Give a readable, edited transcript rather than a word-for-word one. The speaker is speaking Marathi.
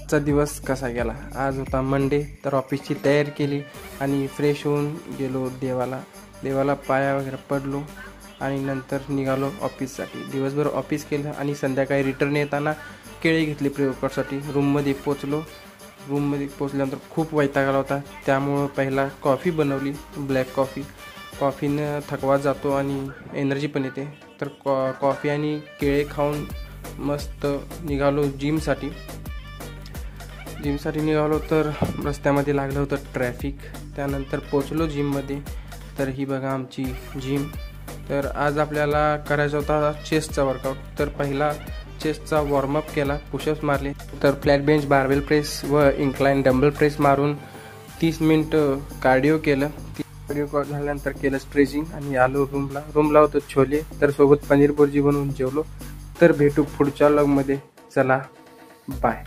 आजचा दिवस कसा गेला। आज होता मंडे, तर ऑफिसची तयारी केली आणि फ्रेश होऊन गेलो देवाला पाया वगैरे पडलो आणि नंतर निघालो ऑफिससाठी। दिवसभर ऑफिस केलं आणि संध्याकाळी रिटर्न येताना केळी घेतली प्री-वर्कआउटसाठी। रूममध्ये पोचल्यानंतर खूप वैताग आला होता, त्यामुळं पहिला कॉफी बनवली, ब्लॅक कॉफी। कॉफीनं थकवा जातो आणि एनर्जी पण येते। तर कॉफी आणि केळे खाऊन मस्त निघालो जिमसाठी निघालो। तर रस्त्यामध्ये लागलं होतं ट्रॅफिक, त्यानंतर पोचलो जिममध्ये। तर ही बघा आमची जिम। तर आज आपल्याला करायचा होता चेस्टचा वर्कआउट। तर पहिला चेस्टचा वॉर्मअप केला, पुशअप्स मारले, तर फ्लॅट बेंच, बारबेल प्रेस व इन्क्लाइन डंबल प्रेस मारून 30 मिनिट कार्डिओ केलं। कार्डिओ झाल्यानंतर केलं स्ट्रेचिंग आणि आलो रूमला होतं छोले, तर सोबत पनीर भुर्जी बनवून जेवलो। तर भेटू पुढच्या व्लॉगमध्ये, चला बाय।